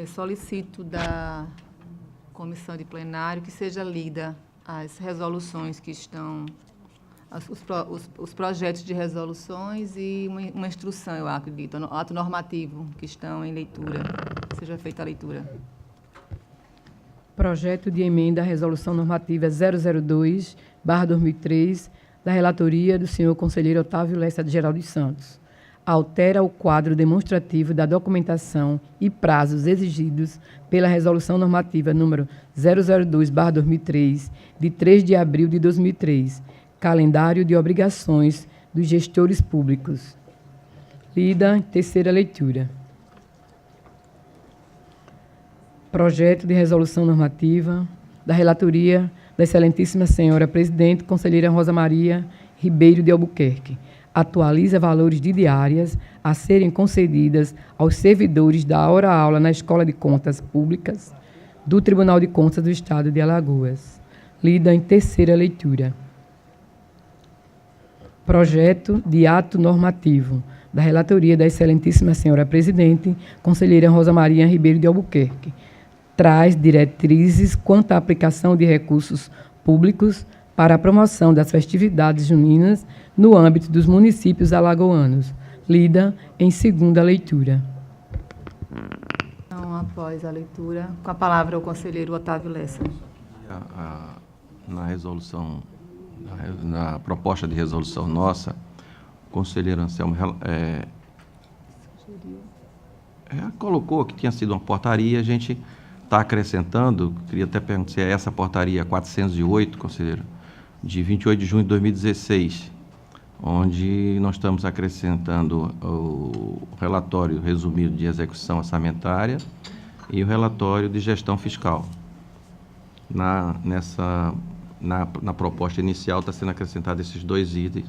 Solicito da comissão de plenário que seja lida as resoluções que estão, os projetos de resoluções e uma instrução, eu acredito, ato normativo que estão em leitura, seja feita a leitura. Projeto de emenda à Resolução Normativa 002/2003, da relatoria do senhor conselheiro Otávio Lessa de Geraldo dos Santos. Altera o quadro demonstrativo da documentação e prazos exigidos pela Resolução Normativa número 002/2003, de 3 de abril de 2003, calendário de obrigações dos gestores públicos. Lida em terceira leitura. Projeto de resolução normativa da relatoria da excelentíssima senhora presidente, conselheira Rosa Maria Ribeiro de Albuquerque. Atualiza valores de diárias a serem concedidas aos servidores da hora-aula na Escola de Contas Públicas do Tribunal de Contas do Estado de Alagoas. Lida em terceira leitura. Projeto de ato normativo da relatoria da excelentíssima senhora presidente, conselheira Rosa Maria Ribeiro de Albuquerque. Traz diretrizes quanto à aplicação de recursos públicos para a promoção das festividades juninas no âmbito dos municípios alagoanos. Lida em segunda leitura. Então, após a leitura, com a palavra o conselheiro Otávio Lessa. Na resolução, na proposta de resolução nossa, o conselheiro Anselmo colocou que tinha sido uma portaria, a gente está acrescentando, queria até perguntar se é essa portaria 408, conselheiro, de 28 de junho de 2016, onde nós estamos acrescentando o relatório resumido de execução orçamentária e o relatório de gestão fiscal. Na proposta inicial está sendo acrescentado esses dois itens,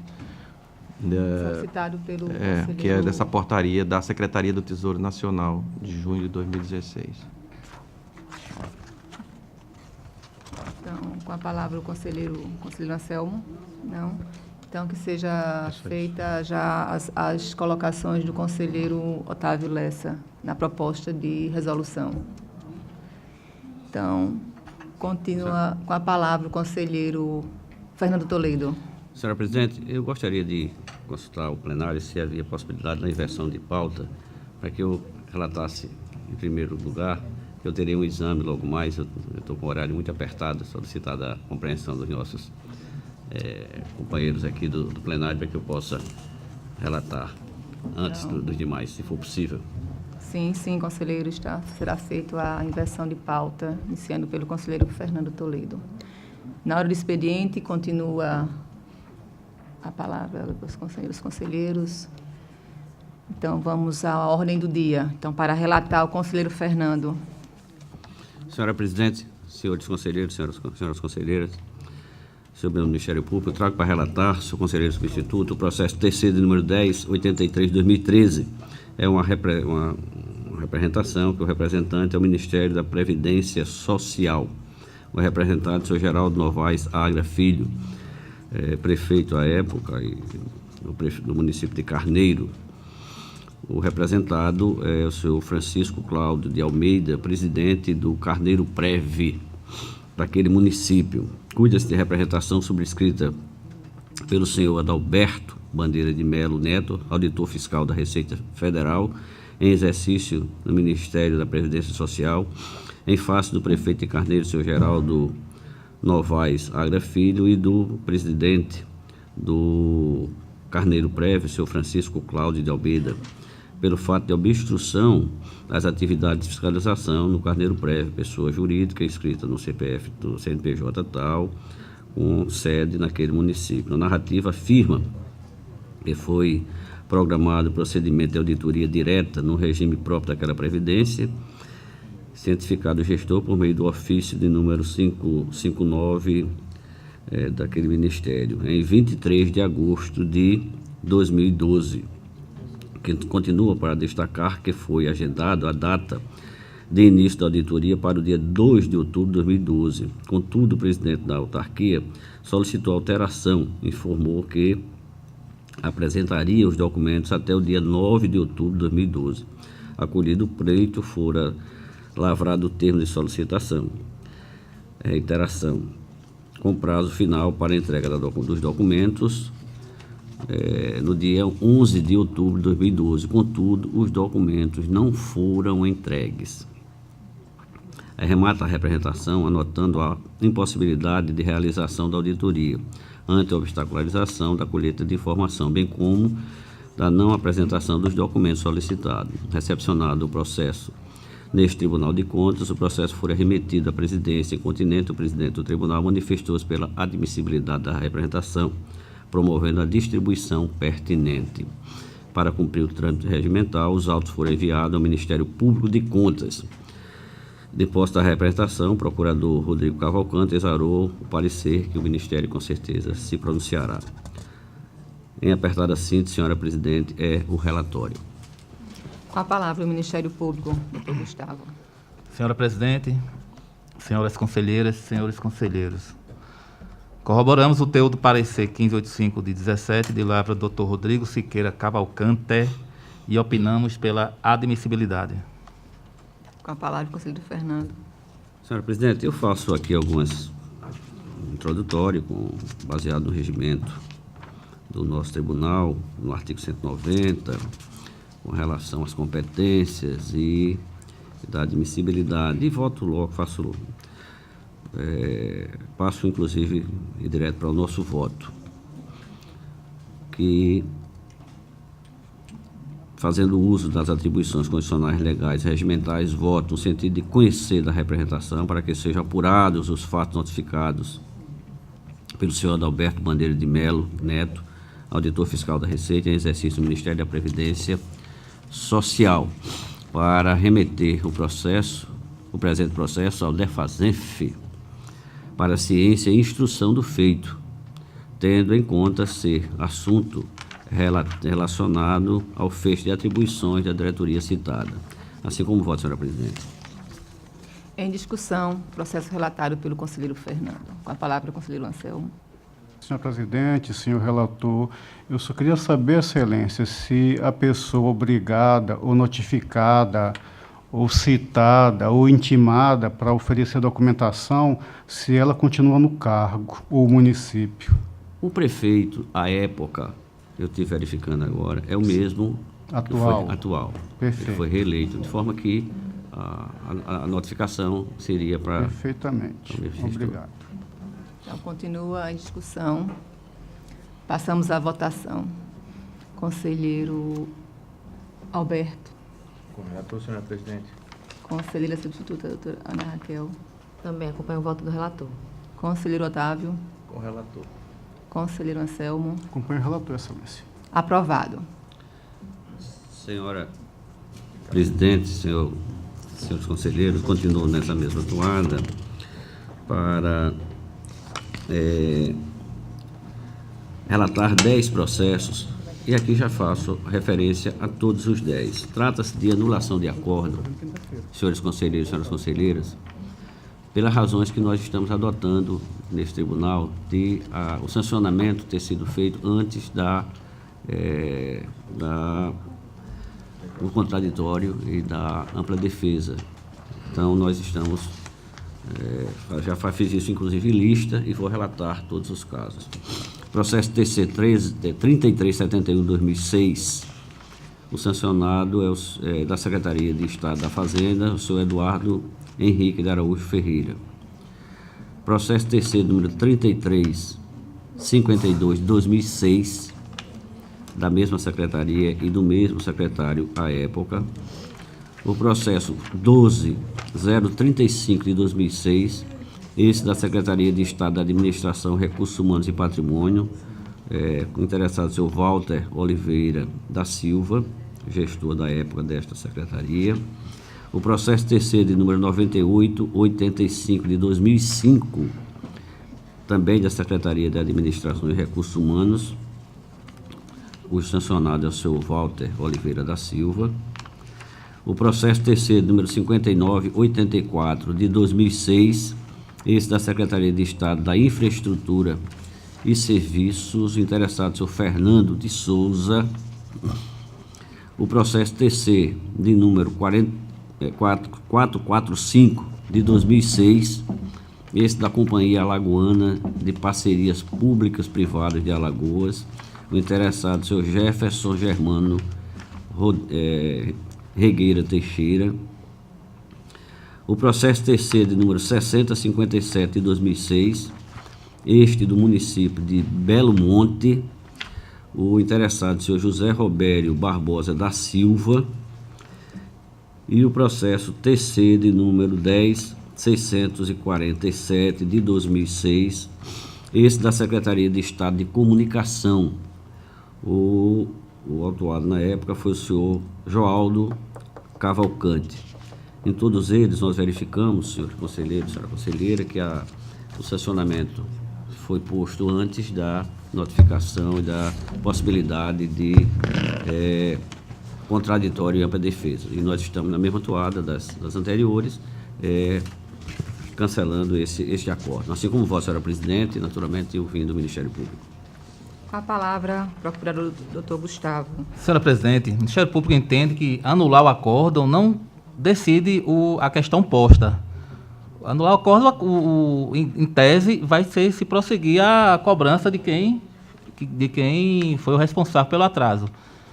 solicitado pelo conselheiro, que é dessa portaria da Secretaria do Tesouro Nacional de junho de 2016. Então, com a palavra o conselheiro Anselmo. Não. Então, que seja feita já as colocações do conselheiro Otávio Lessa na proposta de resolução. Então, continua com a palavra o conselheiro Fernando Toledo. Senhora presidente, eu gostaria de consultar o plenário se havia possibilidade da inversão de pauta para que eu relatasse, em primeiro lugar, que eu terei um exame logo mais, eu estou com o horário muito apertado, solicitada a compreensão dos nossos companheiros aqui do plenário para que eu possa relatar antes dos demais, se for possível. Sim, conselheiro, será feita a inversão de pauta, iniciando pelo conselheiro Fernando Toledo. Na hora do expediente, continua a palavra dos conselheiros. Então, vamos à ordem do dia. Então, para relatar, o conselheiro Fernando. Senhora presidente, senhores conselheiros, senhoras conselheiras, senhor do Ministério Público, eu trago para relatar, senhor conselheiro substituto, o processo TC de número 1083 de 2013. É uma representação que o representante é o Ministério da Previdência Social. O representante, o senhor Geraldo Novaes Agra Filho, prefeito à época do município de Carneiro. O representado é o senhor Francisco Cláudio de Almeida, presidente do Carneiro Prev, daquele município. Cuida-se de representação subscrita pelo senhor Adalberto Bandeira de Melo Neto, auditor fiscal da Receita Federal, em exercício no Ministério da Previdência Social, em face do prefeito de Carneiro, senhor Geraldo Novaes Agra Filho, e do presidente do Carneiro Prev, senhor Francisco Cláudio de Almeida, pelo fato de obstrução das atividades de fiscalização no Carneiro Prev, pessoa jurídica inscrita no CPF do CNPJ tal, com sede naquele município. A narrativa afirma que foi programado o procedimento de auditoria direta no regime próprio daquela previdência, cientificado o gestor por meio do ofício de número 559 daquele ministério, em 23 de agosto de 2012. Que continua para destacar que foi agendado a data de início da auditoria para o dia 2 de outubro de 2012. Contudo, o presidente da autarquia solicitou alteração, informou que apresentaria os documentos até o dia 9 de outubro de 2012. Acolhido o pleito, fora lavrado o termo de solicitação, reiteração, com prazo final para a entrega dos documentos no dia 11 de outubro de 2012. Contudo, os documentos não foram entregues. Remata a representação anotando a impossibilidade de realização da auditoria ante a obstacularização da colheita de informação, bem como da não apresentação dos documentos solicitados. Recepcionado o processo neste Tribunal de Contas, o processo foi remetido à presidência. Incontinente, o presidente do tribunal manifestou-se pela admissibilidade da representação, promovendo a distribuição pertinente. Para cumprir o trâmite regimental, os autos foram enviados ao Ministério Público de Contas. Depois da representação, o procurador Rodrigo Cavalcante exarou o parecer que o Ministério com certeza se pronunciará. Em apertada síntese, senhora presidente, é o relatório. Com a palavra o Ministério Público, doutor Gustavo. Senhora presidente, senhoras conselheiras, senhores conselheiros, corroboramos o teor do parecer 1585 de 17 de lavra do Dr. Rodrigo Siqueira Cavalcante e opinamos pela admissibilidade. Com a palavra o conselheiro Fernando. Senhora presidente, eu faço aqui algumas introdutórias baseado no regimento do nosso tribunal, no artigo 190, com relação às competências e da admissibilidade. E voto logo, passo inclusive direto para o nosso voto, que, fazendo uso das atribuições constitucionais, legais e regimentais, voto no sentido de conhecer da representação para que sejam apurados os fatos notificados pelo senhor Adalberto Bandeira de Melo Neto, auditor fiscal da Receita em exercício do Ministério da Previdência Social, para remeter o presente processo ao DEFASENF para ciência e instrução do feito, tendo em conta ser assunto relacionado ao fecho de atribuições da diretoria citada. Assim como voto, senhora presidente. Em discussão, processo relatado pelo conselheiro Fernando. Com a palavra o conselheiro Anselmo. Senhor presidente, senhor relator, eu só queria saber, excelência, se a pessoa obrigada ou notificada ou citada ou intimada para oferecer documentação, se ela continua no cargo ou o município. O prefeito, à época, eu estive verificando agora, é o mesmo atual. Perfeito. Ele foi reeleito, de forma que a notificação seria para... Perfeitamente. Obrigado. Então, continua a discussão. Passamos à votação. Conselheiro Alberto. Com o relator, senhora presidente. Conselheira substituta, doutora Ana Raquel. Também acompanho o voto do relator. Conselheiro Otávio. Com o relator. Conselheiro Anselmo. Acompanho o relator, excelência. Aprovado. Senhora presidente, senhores conselheiros, continuo nessa mesma toada para relatar 10 processos, e aqui já faço referência a todos os 10. Trata-se de anulação de acordo, senhores conselheiros e senhoras conselheiras, pelas razões que nós estamos adotando nesse tribunal, de o sancionamento ter sido feito antes do contraditório e da ampla defesa. Então, nós estamos... já fiz isso, inclusive, em lista, e vou relatar todos os casos. Processo TC 3371-2006, o sancionado é da Secretaria de Estado da Fazenda, o senhor Eduardo Henrique de Araújo Ferreira. Processo TC número 3352-2006, da mesma secretaria e do mesmo secretário à época. O processo 12035 de 2006, esse da Secretaria de Estado da Administração, Recursos Humanos e Patrimônio, com o interessado senhor Walter Oliveira da Silva, gestor da época desta secretaria. O processo TC de número 9885 de 2005, também da Secretaria de Administração e Recursos Humanos, o sancionado é o senhor Walter Oliveira da Silva. O processo TC número 5984 de 2006, esse da Secretaria de Estado da Infraestrutura e Serviços, interessado o senhor Fernando de Souza. O processo TC de número 445 de 2006, esse da Companhia Alagoana de Parcerias Públicas Privadas de Alagoas, o interessado, senhor Jefferson Germano Regueira Teixeira. O processo terceiro de número 6057 de 2006, este do município de Belo Monte, o interessado, senhor José Robério Barbosa da Silva. E o processo TC de número 10647 de 2006, esse da Secretaria de Estado de Comunicação. O autuado na época foi o senhor Joaldo Cavalcante. Em todos eles nós verificamos, senhor conselheiro, senhora conselheira, que o sancionamento foi posto antes da notificação e da possibilidade de contraditório e ampla defesa. E nós estamos na mesma toada das anteriores, cancelando este acordo. Assim como vossa senhora presidente, naturalmente, ouvindo o Ministério Público. Com a palavra, procurador Dr. Gustavo. Senhora presidente, o Ministério Público entende que anular o acórdão não decide a questão posta. Anular o acórdão, em tese, vai ser se prosseguir a cobrança de quem foi o responsável pelo atraso. O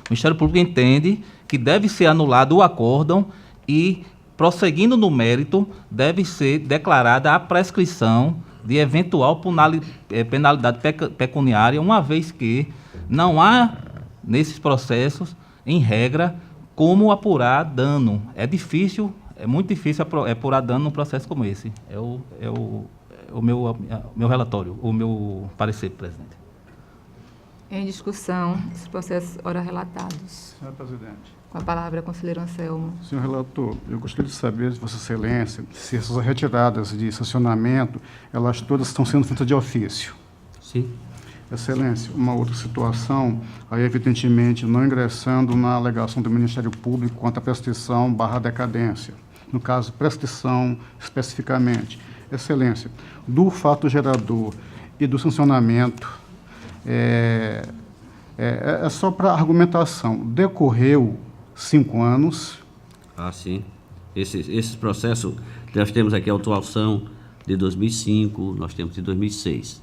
Ministério Público entende que deve ser anulado o acórdão e, prosseguindo no mérito, deve ser declarada a prescrição de eventual penalidade pecuniária, uma vez que não há, nesses processos, em regra, como apurar dano. É muito difícil apurar dano num processo como esse. É o meu relatório, o meu parecer, presidente. Em discussão, os processos ora relatados. Senhora presidente. Com a palavra, conselheiro Anselmo. Senhor relator, eu gostaria de saber de Vossa Excelência se essas retiradas de sancionamento, elas todas estão sendo feitas de ofício. Sim. Excelência, uma outra situação, aí evidentemente não ingressando na alegação do Ministério Público quanto à prescrição/decadência. No caso, prescrição especificamente. Excelência, do fato gerador e do sancionamento, é só para argumentação, decorreu 5 anos. Ah, sim. Esses processos, nós temos aqui a autuação de 2005, nós temos de 2006.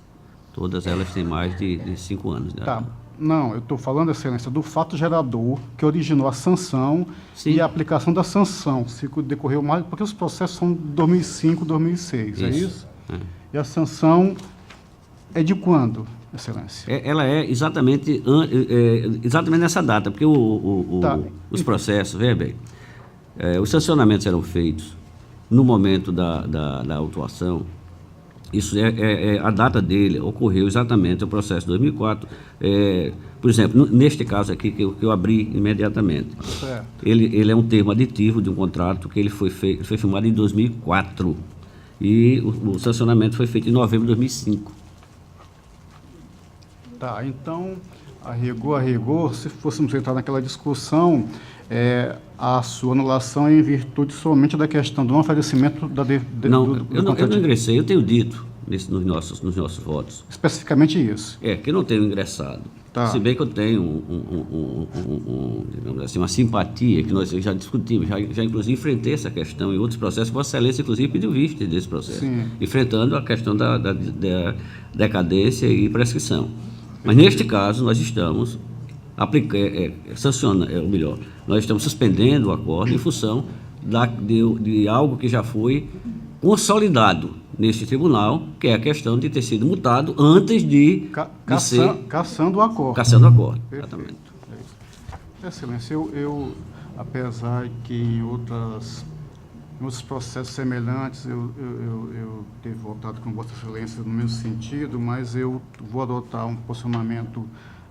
Todas elas têm mais de 5 anos. Né? Tá. Não, eu estou falando, Excelência, do fato gerador que originou a sanção. Sim. E a aplicação da sanção. Se decorreu mais, porque os processos são de 2005, 2006, é isso? É. E a sanção é de quando, Excelência? Ela é exatamente nessa data, porque os processos, veja bem, os sancionamentos eram feitos no momento da autuação. Isso a data dele ocorreu exatamente o processo de 2004. Por exemplo, neste caso aqui que eu abri imediatamente, ele é um termo aditivo de um contrato que ele foi firmado em 2004 e o sancionamento foi feito em novembro de 2005. Tá, então, a rigor, se fôssemos entrar naquela discussão, a sua anulação é em virtude somente da questão do não oferecimento Não, eu não ingressei, eu tenho dito nos nossos votos. Especificamente isso? Que eu não tenho ingressado. Tá. Se bem que eu tenho digamos assim, uma simpatia, que nós já discutimos, já inclusive enfrentei essa questão em outros processos, Vossa Excelência inclusive pediu vista desse processo, sim, enfrentando a questão da decadência e prescrição. Mas neste caso nós estamos nós estamos suspendendo o acordo em função de algo que já foi consolidado neste tribunal, que é a questão de ter sido multado antes de ser... Caçando o acordo. Caçando o acordo, exatamente. Excelência, eu apesar que em outros processos semelhantes eu tenho votado com Vossa Excelência no mesmo sentido, mas eu vou adotar um posicionamento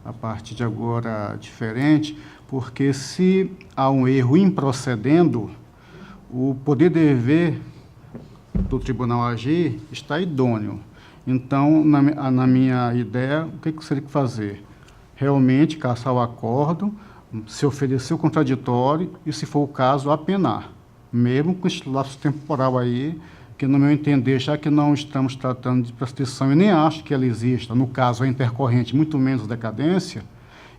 a partir de agora diferente, porque se há um erro improcedendo, o poder dever do tribunal agir está idôneo. Então, na minha ideia, o que seria que fazer? Realmente caçar o acordo, se oferecer o contraditório e, se for o caso, apenar. Mesmo com esse lapso temporal aí, que, no meu entender, já que não estamos tratando de prescrição e nem acho que ela exista, no caso a intercorrente, muito menos decadência,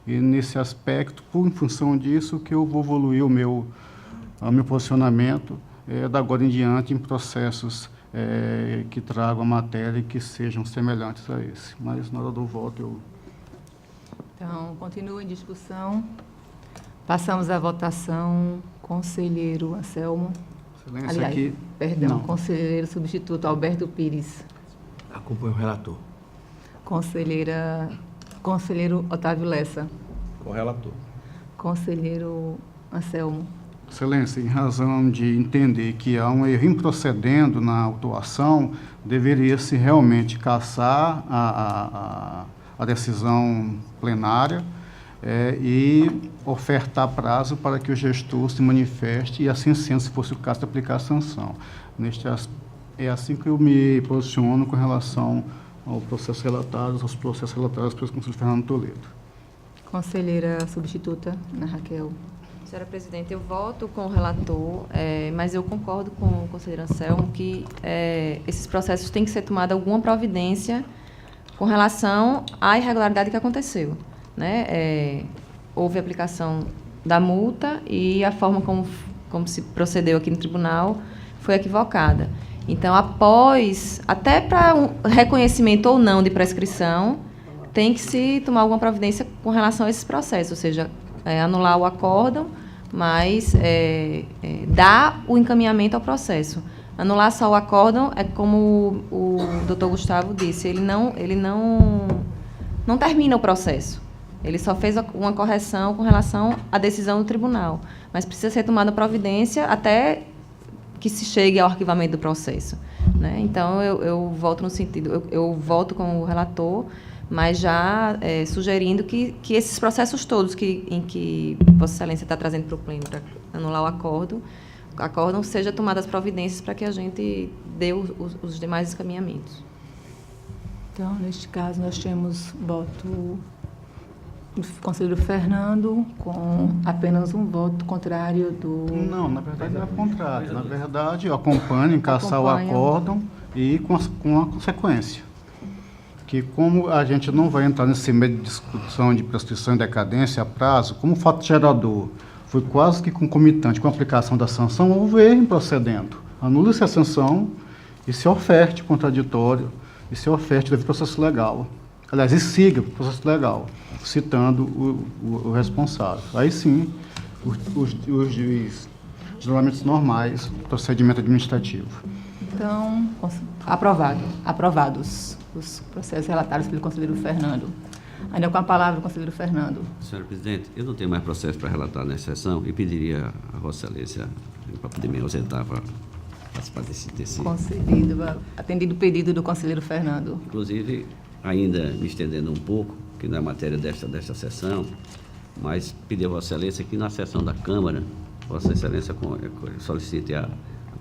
e nesse aspecto, em função disso, que eu vou evoluir o meu O meu posicionamento é da agora em diante em processos que tragam a matéria e que sejam semelhantes a esse. Mas na hora do voto eu... Então, continua em discussão. Passamos à votação. Conselheiro Anselmo. Excelência, Aliás, aqui... perdão, Não. conselheiro substituto Alberto Pires. Acompanho o relator. Conselheiro Otávio Lessa. Com o relator. Conselheiro Anselmo. Excelência, em razão de entender que há um erro improcedendo na autuação, deveria-se realmente cassar a decisão plenária e ofertar prazo para que o gestor se manifeste e, assim sendo, se fosse o caso, de aplicar a sanção. É assim que eu me posiciono com relação aos processos relatados pelo conselheiro Fernando Toledo. Conselheira substituta Ana Raquel. Senhora presidente, eu voto com o relator, mas eu concordo com o conselheiro Anselmo que esses processos têm que ser tomada alguma providência com relação à irregularidade que aconteceu, né? Houve aplicação da multa e a forma como se procedeu aqui no tribunal foi equivocada. Então, até para um reconhecimento ou não de prescrição, tem que se tomar alguma providência com relação a esses processos, ou seja, anular o acórdão, mas dar o encaminhamento ao processo. Anular só o acórdão é como o doutor Gustavo disse, ele não termina o processo. Ele só fez uma correção com relação à decisão do tribunal, mas precisa ser tomada providência até que se chegue ao arquivamento do processo, né? Então, eu voto no sentido, eu voto com o relator, mas já sugerindo que esses processos todos em que Vossa Excelência está trazendo para o pleno para anular o acórdão, seja tomadas providências para que a gente dê os demais encaminhamentos. Então, neste caso, nós temos voto do conselheiro Fernando com apenas um voto contrário do... Não, na verdade é o contrário. Na verdade, eu acompanho em caçar o acórdão e com a consequência. Que como a gente não vai entrar nesse meio de discussão de prescrição e decadência a prazo, como o fato gerador foi quase que concomitante com a aplicação da sanção, houve erro em procedendo. Anule-se a sanção e se oferte o contraditório, e se oferte o processo legal. Aliás, e siga o processo legal, citando o responsável. Aí sim, os julgamentos normais, procedimento administrativo. Então, aprovados os processos relatados pelo conselheiro Fernando. Ainda com a palavra o conselheiro Fernando. Senhora presidente, eu não tenho mais processo para relatar nessa sessão e pediria a Vossa Excelência para poder me ausentar para participar desse... Concedido, atendido o pedido do conselheiro Fernando. Inclusive, ainda me estendendo um pouco, que não é matéria desta sessão, mas pedir a Vossa Excelência que na sessão da Câmara, Vossa Excelência solicite a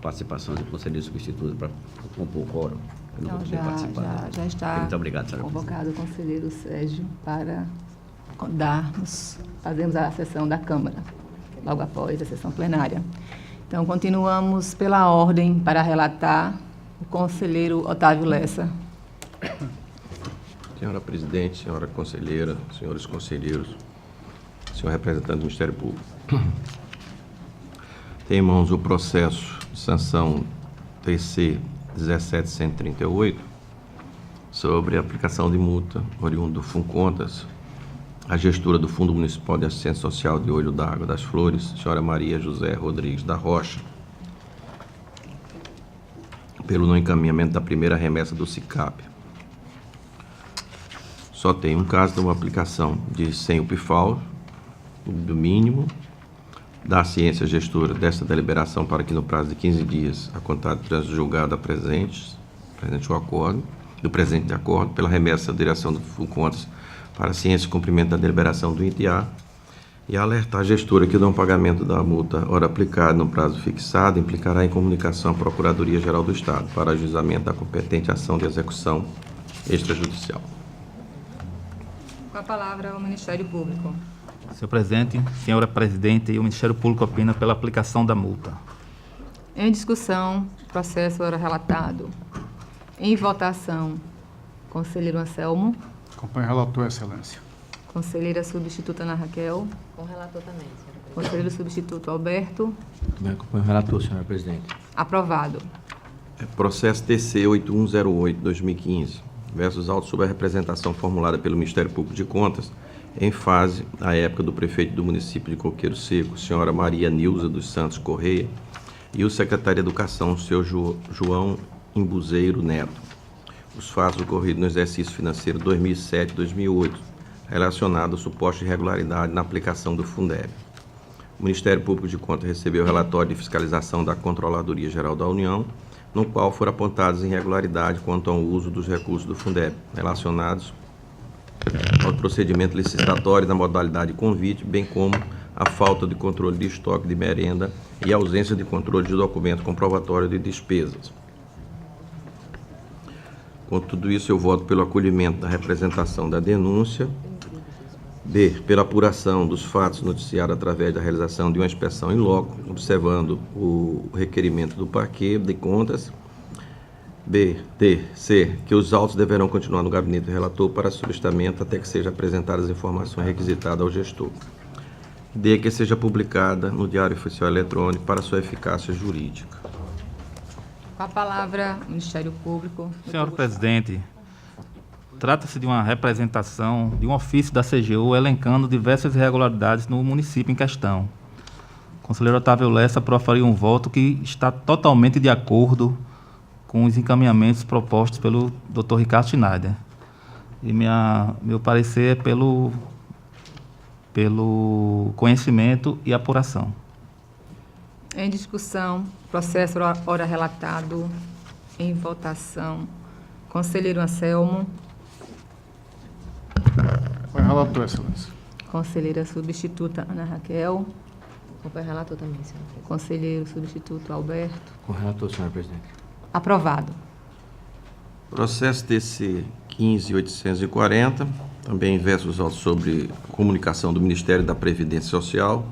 participação do conselheiro substituto para compor o quórum. Eu não vou poder participar. Já está Muito obrigado, senhora convocado o conselheiro Sérgio para fazermos a sessão da Câmara, logo após a sessão plenária. Então, continuamos pela ordem para relatar o conselheiro Otávio Lessa. Senhora presidente, senhora conselheira, senhores conselheiros, senhor representante do Ministério Público. Tem em mãos o processo de sanção TC 17138 sobre a aplicação de multa oriundo do FUNCONTAS, a gestora do Fundo Municipal de Assistência Social de Olho d'Água das Flores, senhora Maria José Rodrigues da Rocha, pelo não encaminhamento da primeira remessa do SICAP. Só tem um caso de uma aplicação sem o PIFAL, do mínimo, da ciência gestora desta deliberação para que no prazo de 15 dias a contar de trânsito julgado presente o acordo, do presente de acordo, pela remessa da direção do FUNCONTAS para a ciência e cumprimento da deliberação do INTIA e alertar a gestora que o não pagamento da multa, ora aplicada no prazo fixado, implicará em comunicação à Procuradoria-Geral do Estado para ajuizamento da competente ação de execução extrajudicial. Com a palavra o Ministério Público. Senhor presidente, senhora presidente, o Ministério Público opina pela aplicação da multa. Em discussão, o processo era relatado. Em votação, conselheiro Anselmo. Acompanho o relator, Excelência. Conselheira substituta Ana Raquel. Com o relator também, senhora presidente. Conselheiro substituto Alberto. Também acompanho o relator, senhora presidente. Aprovado. Processo TC 8108-2015, versus autos sobre a representação formulada pelo Ministério Público de Contas em fase, à época do prefeito do município de Coqueiro Seco, senhora Maria Nilza dos Santos Correia, e o secretário de Educação, senhor João Imbuzeiro Neto. Os fatos ocorridos no exercício financeiro 2007-2008, relacionados a suposta irregularidade na aplicação do Fundeb. O Ministério Público de Contas recebeu o relatório de fiscalização da Controladoria Geral da União, no qual foram apontadas irregularidades quanto ao uso dos recursos do Fundeb, relacionados ao procedimento licitatório da modalidade de convite, bem como a falta de controle de estoque de merenda e a ausência de controle de documento comprobatório de despesas. Com tudo isso, eu voto pelo acolhimento da representação da denúncia. B, pela apuração dos fatos noticiados através da realização de uma inspeção em loco, observando o requerimento do parquê de contas. B, D, C, que os autos deverão continuar no gabinete do relator para solicitamento até que sejam apresentadas as informações requisitadas ao gestor. D, que seja publicada no Diário Oficial Eletrônico para sua eficácia jurídica. Com a palavra, Ministério Público. Senhor presidente, trata-se de uma representação de um ofício da CGU elencando diversas irregularidades no município em questão. O conselheiro Otávio Lessa proferiu um voto que está totalmente de acordo com os encaminhamentos propostos pelo Dr. Ricardo Schneider. E meu parecer é pelo conhecimento e apuração. Em discussão, processo ora relatado, em votação. Conselheiro Anselmo. Acompanho o relator, excelência. Conselheira substituta Ana Raquel. Acompanho o relator também, senhora presidente. Conselheiro substituto Alberto. Com o relator, senhora presidente. Aprovado. Processo TC 15.840, também versus autos sobre comunicação do Ministério da Previdência Social,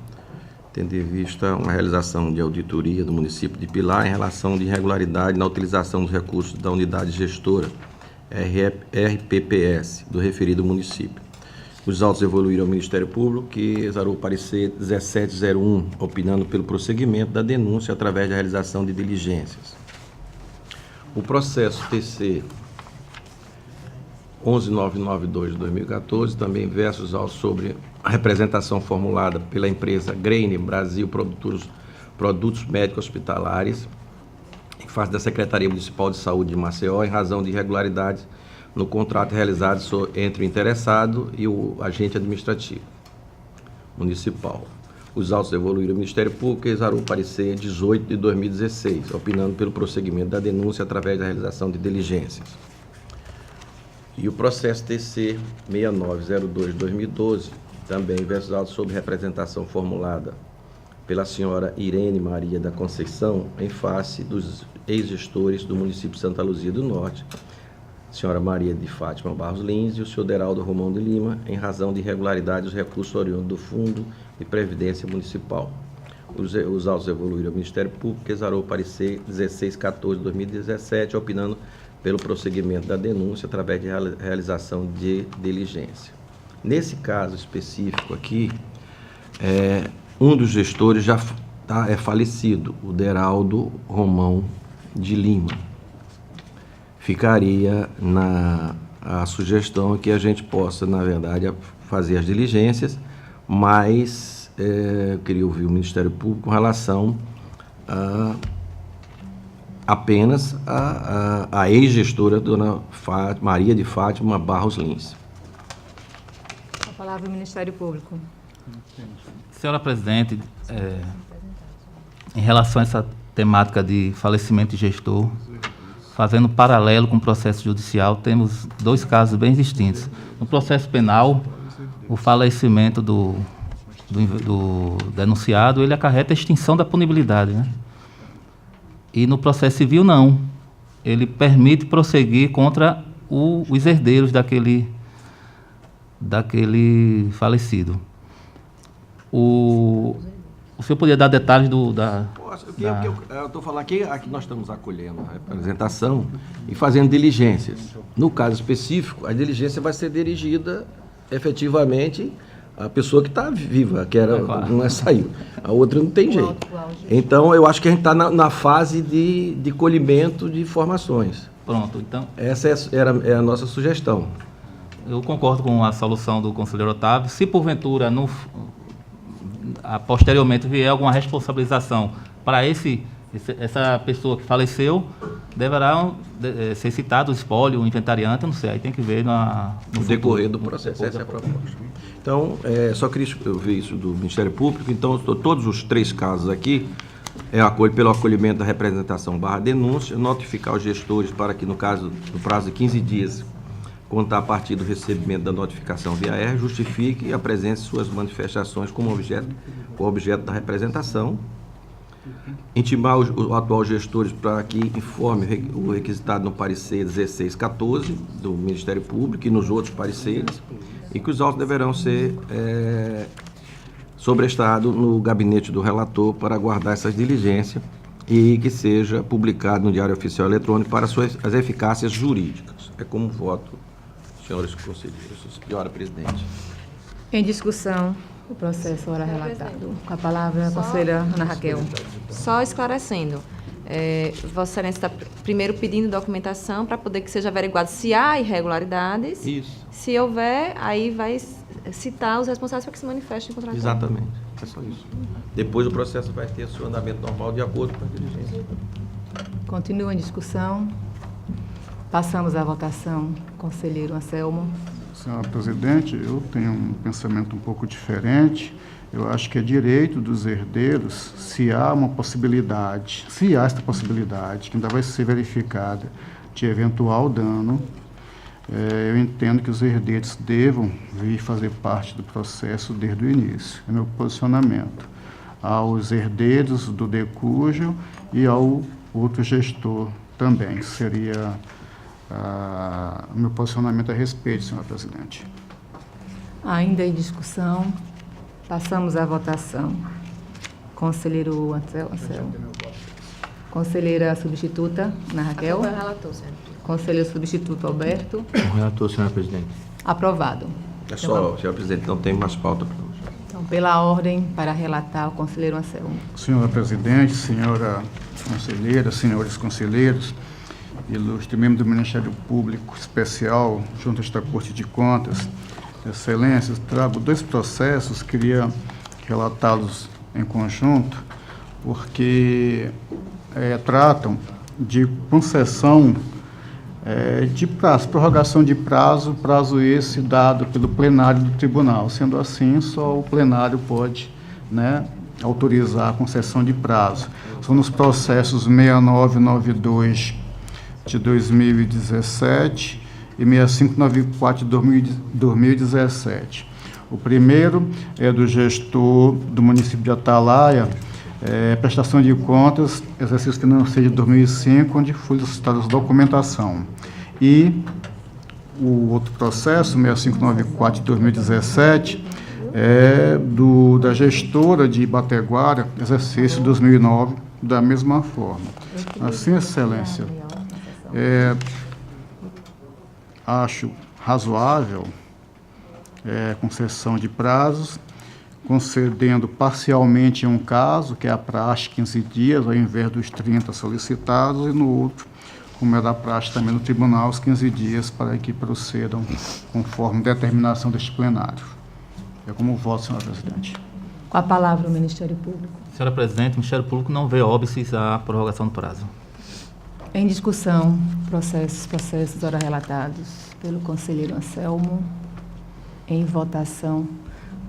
tendo em vista uma realização de auditoria do município de Pilar em relação de irregularidade na utilização dos recursos da unidade gestora RPPS do referido município. Os autos evoluíram ao Ministério Público, que exarou o parecer 1701, opinando pelo prosseguimento da denúncia através da realização de diligências. O processo TC 11992 de 2014, também versus autos sobre a representação formulada pela empresa Greine Brasil Produtos Médicos Hospitalares, em face da Secretaria Municipal de Saúde de Maceió, em razão de irregularidades no contrato realizado entre o interessado e o agente administrativo municipal. Os autos evoluíram ao Ministério Público e exarou o parecer 18 de 2016, opinando pelo prosseguimento da denúncia através da realização de diligências. E o processo TC 6902 de 2012, também versus autos sobre representação formulada pela senhora Irene Maria da Conceição, em face dos ex-gestores do município de Santa Luzia do Norte, senhora Maria de Fátima Barros Lins e o senhor Deraldo Romão de Lima, em razão de irregularidade dos recursos oriundos do Fundo de Previdência Municipal. Os autos evoluíram ao Ministério Público, que exarou o parecer 1614 de 2017, opinando pelo prosseguimento da denúncia através de realização de diligência. Nesse caso específico aqui, um dos gestores já é falecido, o Deraldo Romão de Lima. Ficaria a sugestão que a gente possa, na verdade, fazer as diligências, mas eu queria ouvir o Ministério Público com relação apenas a ex-gestora, dona Maria de Fátima Barros Lins. A palavra do Ministério Público. Senhora presidente, em relação a essa temática de falecimento de gestor, fazendo paralelo com o processo judicial, temos dois casos bem distintos. No processo penal, o falecimento do denunciado, ele acarreta a extinção da punibilidade, né? E no processo civil, não. Ele permite prosseguir contra os herdeiros daquele falecido. O senhor poderia dar detalhes Eu estou falando aqui nós estamos acolhendo a representação e fazendo diligências. No caso específico, a diligência vai ser dirigida efetivamente a pessoa que está viva, que era, claro. não é saiu. A outra não tem jeito. atual gestor. Então, eu acho que a gente está na fase de colhimento de informações. Pronto, então, Essa é a nossa sugestão. eu concordo com a solução do conselheiro Otávio. Se porventura posteriormente vier alguma responsabilização para essa pessoa que faleceu, deverá ser citado o espólio, o inventariante, não sei, aí tem que ver no decorrer do futuro. processo. Essa é a proposta. Então, só queria ver isso do Ministério Público. Então, todos os 3 casos aqui pelo acolhimento da representação / denúncia, notificar os gestores para que, no prazo de 15 dias, contar a partir do recebimento da notificação via R, justifique e apresente suas manifestações como objeto da representação. Intimar os atuais gestores para que informe o requisitado no parecer 1614 do Ministério Público e nos outros pareceres, e que os autos deverão ser sobrestados no gabinete do relator para aguardar essas diligências e que seja publicado no Diário Oficial Eletrônico para as eficácias jurídicas. É como voto, senhores conselheiros. Senhora Presidente. Em discussão, o processo ora relatado. Com a palavra, a conselheira Ana Raquel. Só esclarecendo, Vossa Excelência está primeiro pedindo documentação para poder que seja averiguado se há irregularidades. Isso. Se houver, aí vai citar os responsáveis para que se manifestem contra a Exatamente. É só isso. Depois o processo vai ter seu andamento normal de acordo com a diligência. Continua em discussão. Passamos à votação. Conselheiro Anselmo. Senhora Presidente, eu tenho um pensamento um pouco diferente. Eu acho que é direito dos herdeiros, se há esta possibilidade, que ainda vai ser verificada, de eventual dano, eu entendo que os herdeiros devam vir fazer parte do processo desde o início. É meu posicionamento. Aos herdeiros do decúgio e ao outro gestor também. Seria o meu posicionamento a respeito, senhora Presidente. Ainda em discussão, passamos à votação. Conselheiro Anselmo. Conselheira substituta, Ana Raquel. Acompanho o relator, senhor. Conselheiro substituto, Alberto. Com o relator, senhora Presidente. Aprovado. É só, senhora Presidente, não tem mais pauta para hoje. Então, pela ordem, para relatar o conselheiro Anselmo. Senhora Presidente, senhora conselheira, senhores conselheiros, ilustre membro do Ministério Público Especial, junto a esta Corte de Contas, Excelências, trago 2 processos, queria relatá-los em conjunto, porque tratam de concessão de prazo, prorrogação de prazo esse dado pelo plenário do tribunal. Sendo assim, só o plenário pode, autorizar a concessão de prazo. São nos processos 6992 de 2017 e 6594 de 2017. O primeiro é do gestor do município de Atalaia, prestação de contas, exercício financeiro de 2005, onde foi solicitada a documentação. E o outro processo, 6594 de 2017, é da gestora de Ibateguara, exercício 2009, da mesma forma. Assim, Excelência, acho razoável concessão de prazos, concedendo parcialmente em um caso, que é a praxe 15 dias, ao invés dos 30 solicitados, e no outro, como é da praxe também no tribunal, os 15 dias para que procedam conforme determinação deste plenário. É como voto, senhora Presidente. Com a palavra o Ministério Público. Senhora Presidente, o Ministério Público não vê óbices à prorrogação do prazo. Em discussão, processos ora relatados pelo conselheiro Anselmo. Em votação,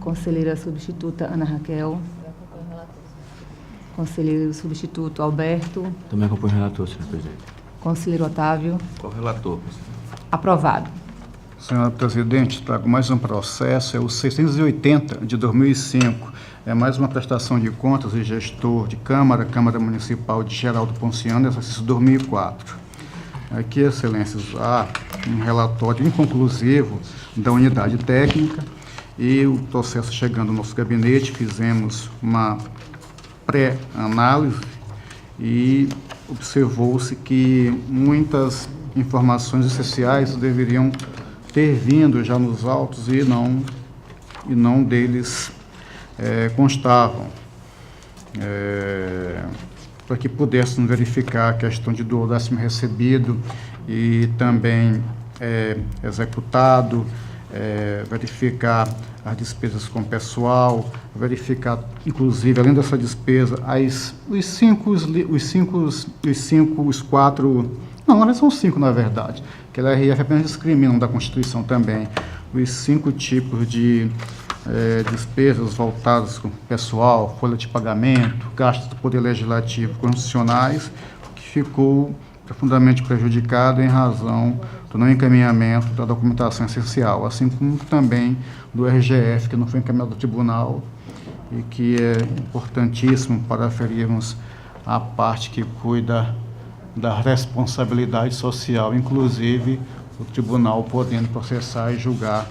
conselheira substituta Ana Raquel. Conselheiro substituto Alberto. Também acompanho o relator, senhora Presidente. Conselheiro Otávio. Qual relator? Aprovado. Senhora Presidente, trago mais um processo, é o 680 de 2005. É mais uma prestação de contas de gestor de Câmara Municipal de Geraldo Ponciano, exercício 2004. Aqui, Excelências, há um relatório inconclusivo da unidade técnica e o processo chegando ao nosso gabinete, fizemos uma pré-análise e observou-se que muitas informações essenciais deveriam ter vindo já nos autos e não e não deles constavam, para que pudéssemos verificar a questão de do décimo recebido e também executado, verificar as despesas com pessoal, verificar, inclusive, além dessa despesa, os quatro, não, elas são 5, na verdade, que a LRF apenas discrimina da Constituição também, os 5 tipos de despesas voltadas com pessoal, folha de pagamento, gastos do Poder Legislativo constitucionais, que ficou profundamente prejudicado em razão do não encaminhamento da documentação essencial, assim como também do RGF, que não foi encaminhado ao tribunal e que é importantíssimo para aferirmos a parte que cuida da responsabilidade social, inclusive o tribunal podendo processar e julgar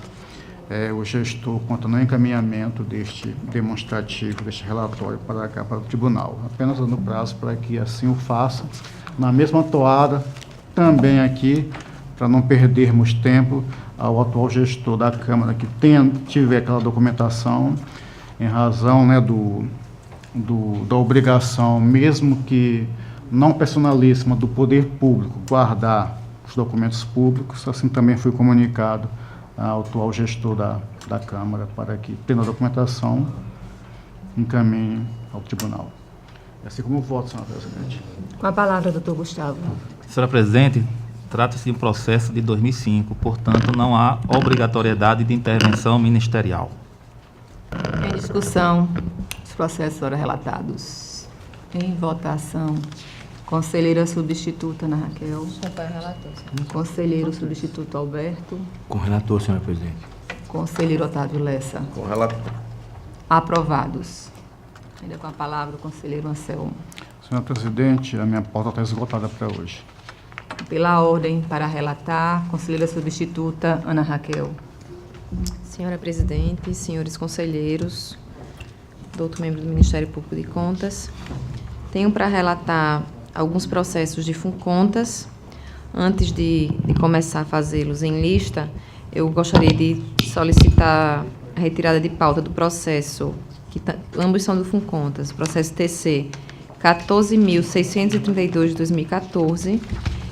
o gestor quanto ao não encaminhamento deste demonstrativo, deste relatório para cá, para o tribunal. Apenas dando prazo para que assim o faça, na mesma toada, também aqui, para não perdermos tempo, ao atual gestor da Câmara que tiver aquela documentação, em razão, né, da obrigação, mesmo que não personalíssima, do poder público, guardar os documentos públicos, assim também foi comunicado ao atual gestor da Câmara, para que, tendo a documentação, encaminhe ao tribunal. Assim como o voto, senhora presidente. Com a palavra, doutor Gustavo. Senhora presidente, trata-se de um processo de 2005, portanto, não há obrigatoriedade de intervenção ministerial. Em discussão, os processos ora relatados. Em votação, conselheira substituta Ana Raquel. Conselheiro substituto Alberto. Com relator, senhora presidente. Conselheiro Otávio Lessa. Com relator. Aprovados. Ainda com a palavra o conselheiro Anselmo. Senhora presidente, a minha pauta está esgotada para hoje. Pela ordem, para relatar, conselheira substituta Ana Raquel. Senhora presidente, senhores conselheiros, doutor membro do Ministério Público de Contas, tenho para relatar alguns processos de FUNCONTAS. Antes de começar a fazê-los em lista, eu gostaria de solicitar a retirada de pauta do processo, que ambos são do FUNCONTAS, processo TC 14.632 de 2014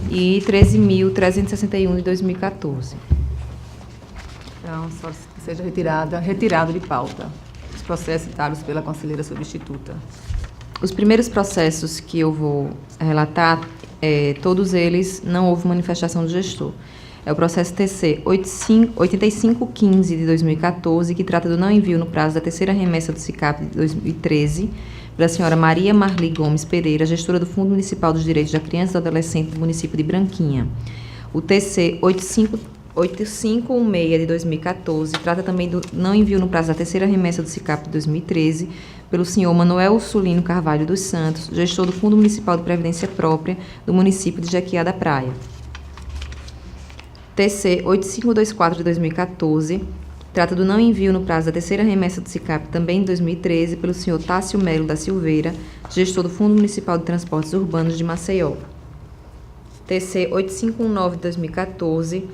e 13.361 de 2014. Então, só que seja retirado de pauta os processos citados pela conselheira substituta. Os primeiros processos que eu vou relatar, todos eles não houve manifestação do gestor. É o processo TC 8515 de 2014, que trata do não envio no prazo da terceira remessa do SICAP de 2013, da senhora Maria Marli Gomes Pereira, gestora do Fundo Municipal dos Direitos da Criança e do Adolescente do município de Branquinha. O TC 8516 de 2014 trata também do não envio no prazo da terceira remessa do SICAP de 2013 pelo senhor Manuel Sulino Carvalho dos Santos, gestor do Fundo Municipal de Previdência Própria do município de Jequiá da Praia. TC 8524 de 2014 trata do não envio no prazo da terceira remessa do SICAP, também em 2013, pelo senhor Tássio Melo da Silveira, gestor do Fundo Municipal de Transportes Urbanos de Maceió. TC 8519 de 2014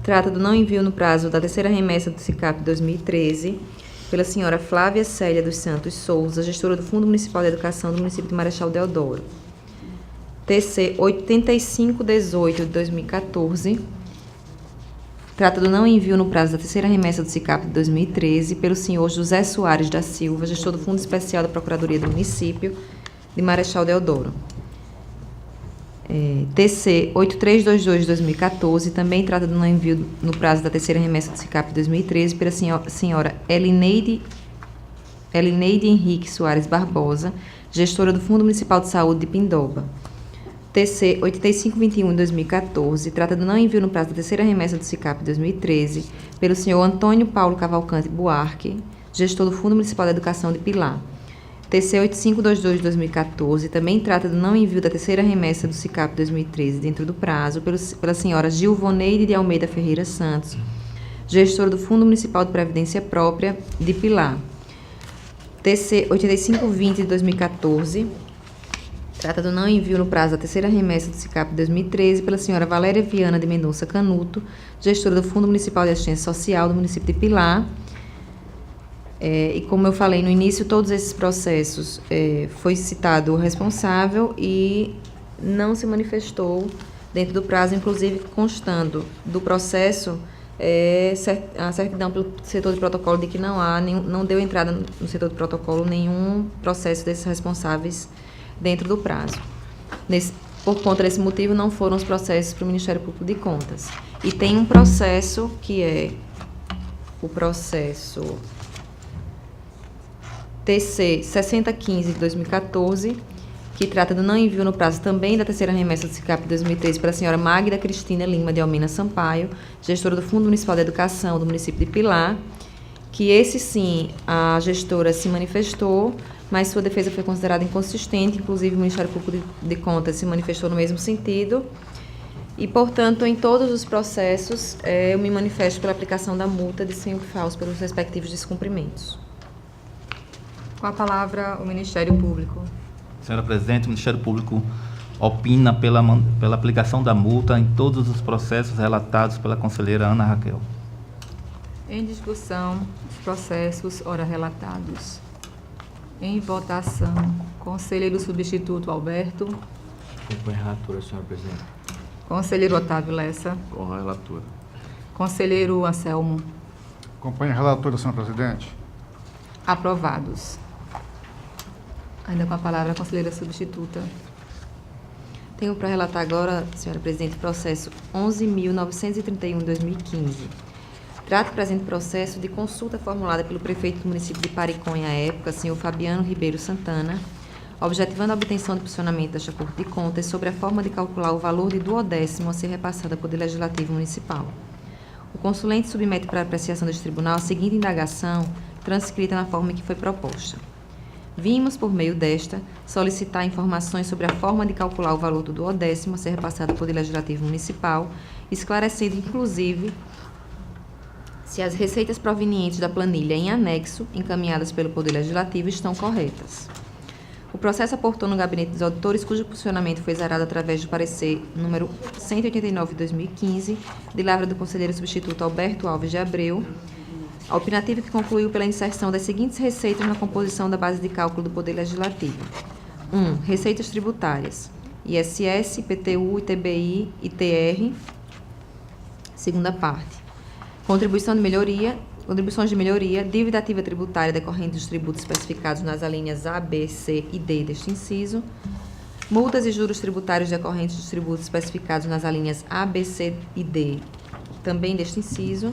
trata do não envio no prazo da terceira remessa do SICAP de 2013, pela senhora Flávia Célia dos Santos Souza, gestora do Fundo Municipal de Educação do município de Marechal Deodoro. TC 8518 de 2014 trata do não envio no prazo da terceira remessa do SICAP de 2013 pelo senhor José Soares da Silva, gestor do Fundo Especial da Procuradoria do município de Marechal Deodoro. TC 8322 de 2014 também trata do não envio no prazo da terceira remessa do SICAP de 2013 pela senhora Elineide Henrique Soares Barbosa, gestora do Fundo Municipal de Saúde de Pindoba. TC 8521 de 2014 trata do não envio no prazo da terceira remessa do SICAP de 2013 pelo senhor Antônio Paulo Cavalcante Buarque, gestor do Fundo Municipal de Educação de Pilar. TC 8522 de 2014 também trata do não envio da terceira remessa do SICAP de 2013 dentro do prazo pela senhora Gilvoneide de Almeida Ferreira Santos, gestora do Fundo Municipal de Previdência Própria de Pilar. TC 8520 de 2014 trata do não envio no prazo da terceira remessa do SICAP de 2013 pela senhora Valéria Viana de Mendonça Canuto, gestora do Fundo Municipal de Assistência Social do município de Pilar. E como eu falei no início, todos esses processos foi citado o responsável e não se manifestou dentro do prazo, inclusive constando do processo a certidão pelo setor de protocolo de que não deu entrada no setor de protocolo nenhum processo desses responsáveis dentro do prazo. Por conta desse motivo, não foram os processos para o Ministério Público de Contas. E tem um processo que é o processo TC 6015 de 2014, que trata do não envio no prazo também da terceira remessa do SICAP 2013 para a senhora Magda Cristina Lima de Almeida Sampaio, gestora do Fundo Municipal de Educação do município de Pilar, que esse sim, a gestora se manifestou, mas sua defesa foi considerada inconsistente, inclusive o Ministério Público de Contas se manifestou no mesmo sentido, e, portanto, em todos os processos, eu me manifesto pela aplicação da multa de 100 UFAOs pelos respectivos descumprimentos. Com a palavra, o Ministério Público. Senhora Presidente, o Ministério Público opina pela aplicação da multa em todos os processos relatados pela conselheira Ana Raquel. Em discussão, os processos ora relatados. Em votação, conselheiro substituto Alberto. Acompanho a relatora, senhora presidente. Conselheiro Otávio Lessa. Com a relatora. Conselheiro Anselmo. Acompanho a relatora, senhora presidente. Aprovados. Ainda com a palavra a conselheira substituta. Tenho para relatar agora, senhora presidente, o processo 11.931 de 2015. Trata o presente processo de consulta formulada pelo prefeito do município de Pariconha à época, senhor Fabiano Ribeiro Santana, objetivando a obtenção de posicionamento desta Corte de Contas sobre a forma de calcular o valor de duodécimo a ser repassado ao Poder Legislativo Municipal. O consulente submete para apreciação deste tribunal a seguinte indagação, transcrita na forma em que foi proposta. Vimos, por meio desta, solicitar informações sobre a forma de calcular o valor do duodécimo a ser repassado ao Poder Legislativo Municipal, esclarecendo, inclusive, se as receitas provenientes da planilha em anexo, encaminhadas pelo Poder Legislativo, estão corretas. O processo aportou no Gabinete dos Auditores, cujo posicionamento foi exarado através do parecer número 189 de 2015, de lavra do conselheiro substituto Alberto Alves de Abreu, a opinativa que concluiu pela inserção das seguintes receitas na composição da base de cálculo do Poder Legislativo. 1. Receitas tributárias. ISS, IPTU, ITBI, ITR. Segunda parte. Contribuições de melhoria, dívida ativa tributária decorrente dos tributos especificados nas alíneas A, B, C e D deste inciso. Multas e juros tributários decorrentes dos tributos especificados nas alíneas A, B, C e D, também deste inciso.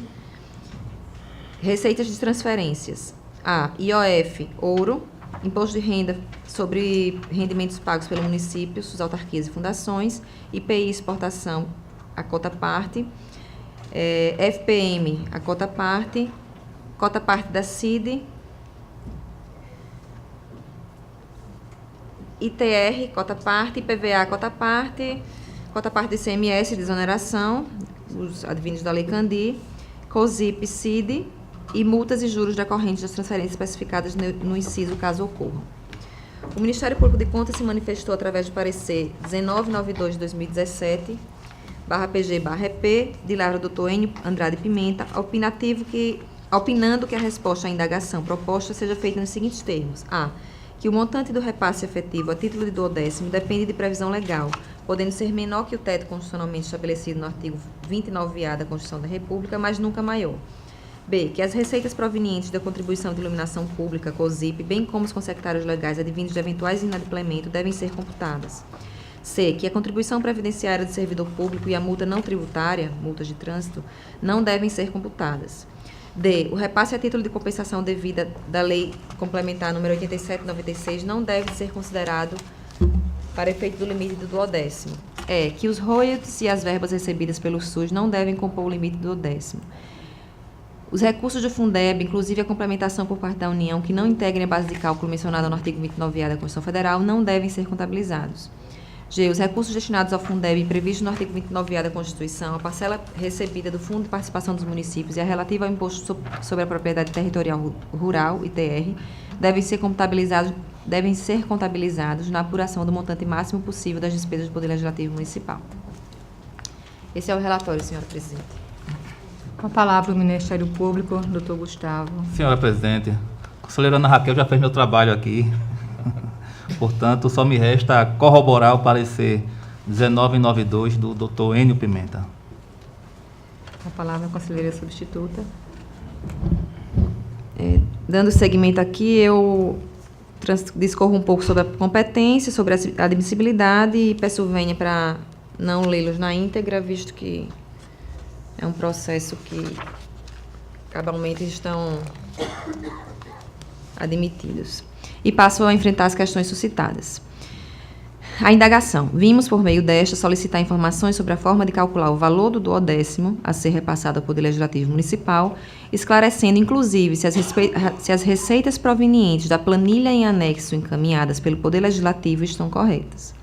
Receitas de transferências. A. IOF, ouro, imposto de renda sobre rendimentos pagos pelo município, suas autarquias e fundações, IPI, exportação, a cota parte, FPM, a cota parte da CID, ITR, cota parte, IPVA, cota parte de ICMS, de exoneração, os advindos da Lei Candir, COSIP, CID, e multas e juros decorrentes das transferências especificadas no inciso, caso ocorram. O Ministério Público de Contas se manifestou através do parecer 1992 de 2017, /PG/EP, de lavra do Dr. Enio Andrade Pimenta, opinando que a resposta à indagação proposta seja feita nos seguintes termos. A. Que o montante do repasse efetivo a título de duodécimo depende de previsão legal, podendo ser menor que o teto constitucionalmente estabelecido no artigo 29A da Constituição da República, mas nunca maior. B. Que as receitas provenientes da contribuição de iluminação pública, COSIP, bem como os consectários legais advindos de eventuais inadimplementos, devem ser computadas. C. Que a contribuição previdenciária do servidor público e a multa não tributária, multas de trânsito, não devem ser computadas. D. O repasse a título de compensação devida da Lei Complementar número 87/96 não deve ser considerado para efeito do limite do duodécimo. E. Que os royalties e as verbas recebidas pelo SUS não devem compor o limite do duodécimo. Os recursos do Fundeb, inclusive a complementação por parte da União, que não integrem a base de cálculo mencionada no artigo 29A da Constituição Federal, não devem ser contabilizados. G. Os recursos destinados ao Fundeb previstos no artigo 29A da Constituição, a parcela recebida do Fundo de Participação dos Municípios e a relativa ao Imposto sobre a Propriedade Territorial Rural, ITR, devem ser contabilizados na apuração do montante máximo possível das despesas do Poder Legislativo Municipal. Esse é o relatório, senhora presidente. Com a palavra o Ministério Público, doutor Gustavo. Senhora Presidente, A conselheira Ana Raquel já fez meu trabalho aqui. Portanto, só me resta corroborar o parecer 1992 do Dr. Enio Pimenta. A palavra à conselheira substituta. Dando seguimento aqui, eu discorro um pouco sobre a competência, sobre a admissibilidade e peço vênia para não lê-los na íntegra, visto que é um processo que cabalmente estão admitidos. E passo a enfrentar as questões suscitadas. A indagação. Vimos, por meio desta, solicitar informações sobre a forma de calcular o valor do duodécimo a ser repassado ao Poder Legislativo Municipal, esclarecendo, inclusive, se as receitas provenientes da planilha em anexo encaminhadas pelo Poder Legislativo estão corretas.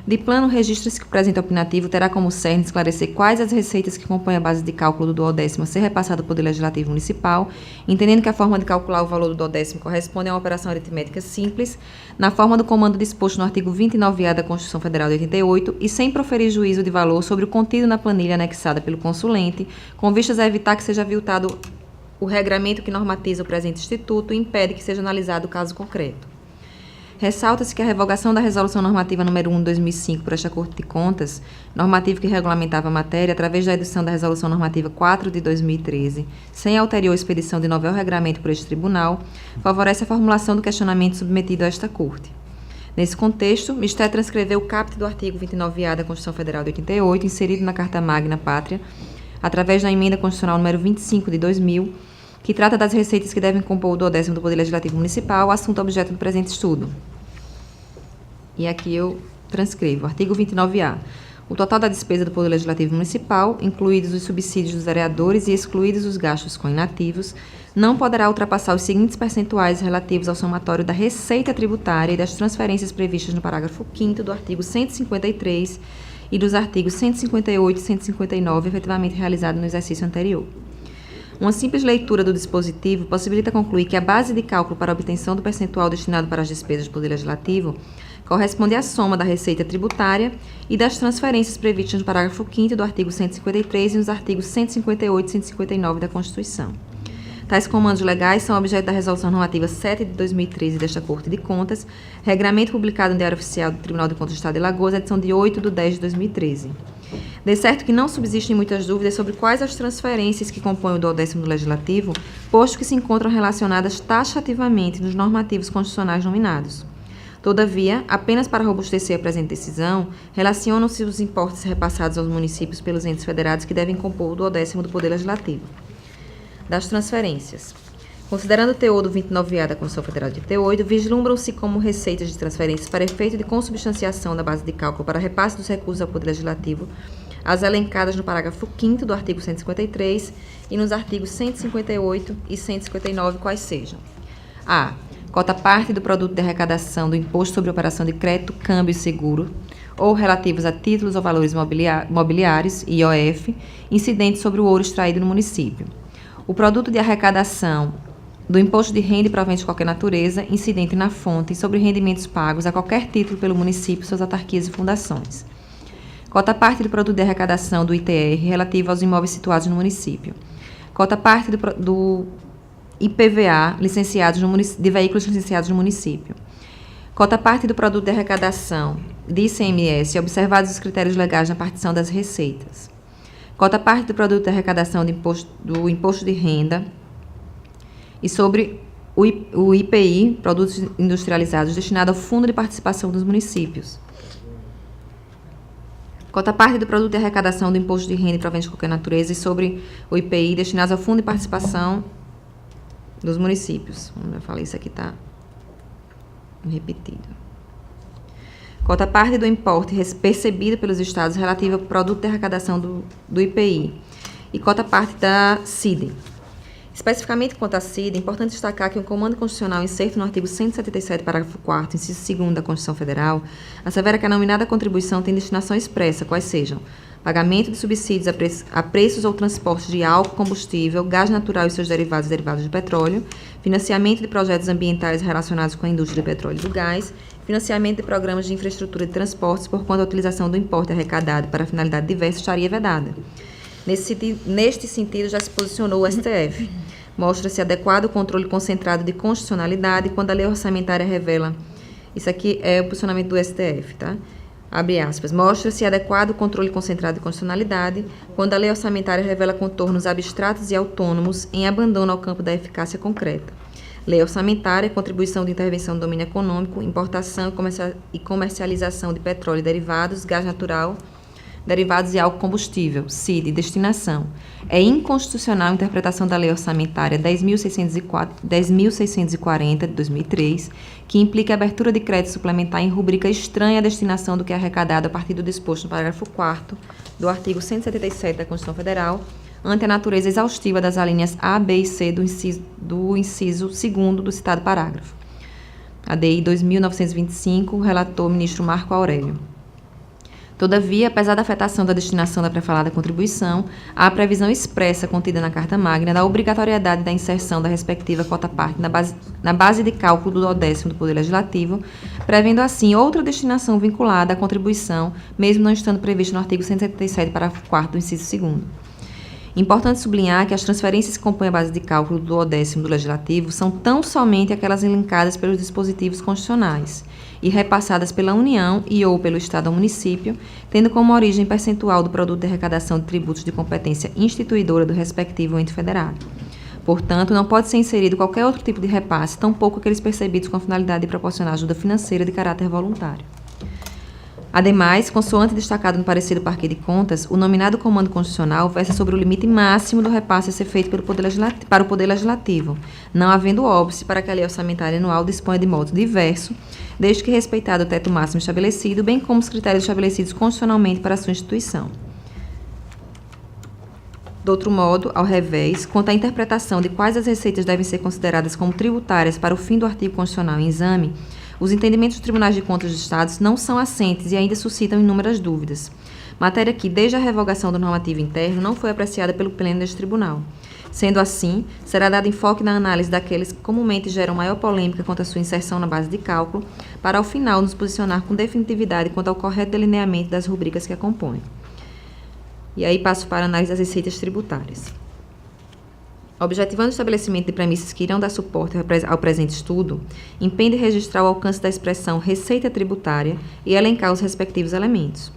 De plano, registra-se que o presente opinativo terá como cerne esclarecer quais as receitas que compõem a base de cálculo do duodécimo a ser repassado ao Poder Legislativo Municipal, entendendo que a forma de calcular o valor do duodécimo corresponde a uma operação aritmética simples, na forma do comando disposto no artigo 29A da Constituição Federal de 88 e sem proferir juízo de valor sobre o contido na planilha anexada pelo consulente, com vistas a evitar que seja aviltado o regramento que normatiza o presente instituto e impede que seja analisado o caso concreto. Ressalta-se que a revogação da Resolução Normativa número 1 de 2005 por esta Corte de Contas, normativa que regulamentava a matéria, através da edição da Resolução Normativa 4 de 2013, sem a ulterior expedição de novel regramento por este tribunal, favorece a formulação do questionamento submetido a esta Corte. Nesse contexto, Mistério transcreveu o caput do artigo 29A da Constituição Federal de 88, inserido na Carta Magna Pátria, através da Emenda Constitucional número 25 de 2000, que trata das receitas que devem compor o duodécimo do Poder Legislativo Municipal, assunto objeto do presente estudo. E aqui eu transcrevo. Artigo 29A. O total da despesa do Poder Legislativo Municipal, incluídos os subsídios dos vereadores e excluídos os gastos com inativos, não poderá ultrapassar os seguintes percentuais relativos ao somatório da receita tributária e das transferências previstas no parágrafo 5º do artigo 153 e dos artigos 158 e 159, efetivamente realizado no exercício anterior. Uma simples leitura do dispositivo possibilita concluir que a base de cálculo para a obtenção do percentual destinado para as despesas do Poder Legislativo corresponde à soma da receita tributária e das transferências previstas no parágrafo 5º do artigo 153 e nos artigos 158 e 159 da Constituição. Tais comandos legais são objeto da Resolução Normativa 7 de 2013 desta Corte de Contas, regramento publicado no Diário Oficial do Tribunal de Contas do Estado de Alagoas, edição de 8 de 10 de 2013. De certo que não subsistem muitas dúvidas sobre quais as transferências que compõem o duodécimo do Legislativo, posto que se encontram relacionadas taxativamente nos normativos constitucionais nominados. Todavia, apenas para robustecer a presente decisão, relacionam-se os importes repassados aos municípios pelos entes federados que devem compor o duodécimo do Poder Legislativo. Das transferências. Considerando o teor do 29A da Constituição Federal de 88, vislumbram-se como receitas de transferências para efeito de consubstanciação da base de cálculo para repasse dos recursos ao Poder Legislativo, as elencadas no parágrafo 5º do artigo 153 e nos artigos 158 e 159, quais sejam: a. Cota parte do produto de arrecadação do Imposto sobre Operação de Crédito, Câmbio e Seguro, ou relativos a títulos ou valores mobiliários, IOF, incidentes sobre o ouro extraído no município. O produto de arrecadação do Imposto de Renda e Proventos de qualquer natureza, incidente na fonte e sobre rendimentos pagos a qualquer título pelo município, suas autarquias e fundações. Cota parte do produto de arrecadação do ITR relativo aos imóveis situados no município. Cota parte do IPVA de veículos licenciados no município. Cota parte do produto de arrecadação de ICMS, observados os critérios legais na partição das receitas. Cota parte do produto de arrecadação do imposto de renda e sobre o IPI, produtos industrializados, destinado ao Fundo de Participação dos Municípios. Cota parte do produto de arrecadação do imposto de renda e proventos de qualquer natureza e sobre o IPI, destinados ao Fundo de Participação dos Municípios. Eu falei, isso aqui está repetido. Cota parte do importe percebido pelos estados relativo ao produto de arrecadação do IPI. E cota parte da CID. Especificamente quanto à CID, é importante destacar que o Comando Constitucional, inserto no artigo 177, parágrafo 4º, inciso 2º da Constituição Federal, assevera que a nominada contribuição tem destinação expressa, quais sejam: pagamento de subsídios a preços ou transportes de álcool, combustível, gás natural e seus derivados e derivados de petróleo, financiamento de projetos ambientais relacionados com a indústria do petróleo e do gás, financiamento de programas de infraestrutura de transportes, por quanto a utilização do importe arrecadado para finalidade diversa estaria vedada. Neste sentido, já se posicionou o STF. Mostra-se adequado o controle concentrado de constitucionalidade quando a lei orçamentária revela... Isso aqui é o posicionamento do STF, tá? Abre aspas. Mostra-se adequado o controle concentrado de constitucionalidade quando a lei orçamentária revela contornos abstratos e autônomos em abandono ao campo da eficácia concreta. Lei orçamentária, contribuição de intervenção do domínio econômico, importação e comercialização de petróleo e derivados, gás natural, derivados e álcool combustível, CID, destinação. É inconstitucional a interpretação da Lei Orçamentária 10.640, de 2003, que implica a abertura de crédito suplementar em rubrica estranha à destinação do que é arrecadado a partir do disposto no parágrafo 4º do artigo 177 da Constituição Federal, ante a natureza exaustiva das alíneas A, B e C do inciso 2º do citado parágrafo. ADI 2925, relator ministro Marco Aurélio. Todavia, apesar da afetação da destinação da pré-falada contribuição, há a previsão expressa contida na Carta Magna da obrigatoriedade da inserção da respectiva cota-parte na base de cálculo do 10º do Poder Legislativo, prevendo assim outra destinação vinculada à contribuição, mesmo não estando previsto no artigo 177, parágrafo 4º do inciso 2º. Importante sublinhar que as transferências que compõem a base de cálculo do 10º do Legislativo são tão somente aquelas elencadas pelos dispositivos constitucionais e repassadas pela União e ou pelo Estado ao município, tendo como origem percentual do produto de arrecadação de tributos de competência instituidora do respectivo ente federado. Portanto, não pode ser inserido qualquer outro tipo de repasse, tampouco aqueles percebidos com a finalidade de proporcionar ajuda financeira de caráter voluntário. Ademais, consoante destacado no parecer do Parquet de Contas, o nominado comando constitucional versa sobre o limite máximo do repasse a ser feito para o Poder Legislativo, não havendo óbice para que a lei orçamentária anual disponha de modo diverso, desde que respeitado o teto máximo estabelecido, bem como os critérios estabelecidos constitucionalmente para a sua instituição. De outro modo, ao revés, quanto à interpretação de quais as receitas devem ser consideradas como tributárias para o fim do artigo constitucional em exame, os entendimentos dos tribunais de contas dos estados não são assentes e ainda suscitam inúmeras dúvidas. Matéria que, desde a revogação do normativo interno, não foi apreciada pelo pleno deste tribunal. Sendo assim, será dado enfoque na análise daqueles que comumente geram maior polêmica quanto à sua inserção na base de cálculo, para ao final nos posicionar com definitividade quanto ao correto delineamento das rubricas que a compõem. E aí passo para a análise das receitas tributárias. Objetivando o estabelecimento de premissas que irão dar suporte ao presente estudo, impende registrar o alcance da expressão receita tributária e elencar os respectivos elementos.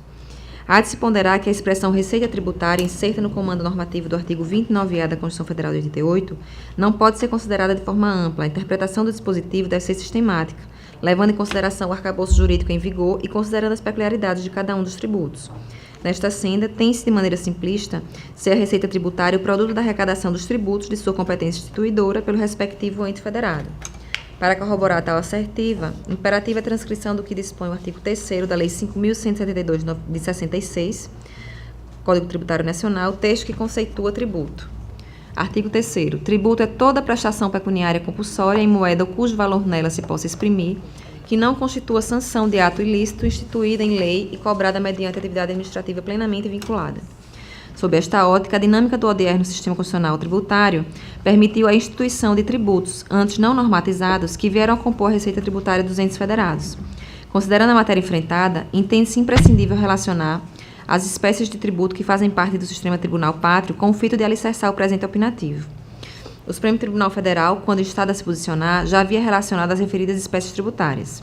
Há de se ponderar que a expressão receita tributária, inserta no comando normativo do artigo 29A da Constituição Federal de 88, não pode ser considerada de forma ampla. A interpretação do dispositivo deve ser sistemática, levando em consideração o arcabouço jurídico em vigor e considerando as peculiaridades de cada um dos tributos. Nesta senda, tem-se de maneira simplista ser a receita tributária o produto da arrecadação dos tributos de sua competência instituidora pelo respectivo ente federado. Para corroborar tal assertiva, imperativa é a transcrição do que dispõe o artigo 3º da Lei 5.172 de 66, Código Tributário Nacional, texto que conceitua tributo. Artigo 3º. Tributo é toda prestação pecuniária compulsória em moeda ou cujo valor nela se possa exprimir, que não constitua sanção de ato ilícito instituída em lei e cobrada mediante atividade administrativa plenamente vinculada. Sob esta ótica, a dinâmica do ODR no sistema constitucional tributário permitiu a instituição de tributos, antes não normatizados, que vieram a compor a receita tributária dos entes federados. Considerando a matéria enfrentada, entende-se imprescindível relacionar as espécies de tributo que fazem parte do sistema tribunal pátrio com o fito de alicerçar o presente opinativo. O Supremo Tribunal Federal, quando instado a se posicionar, já havia relacionado as referidas espécies tributárias.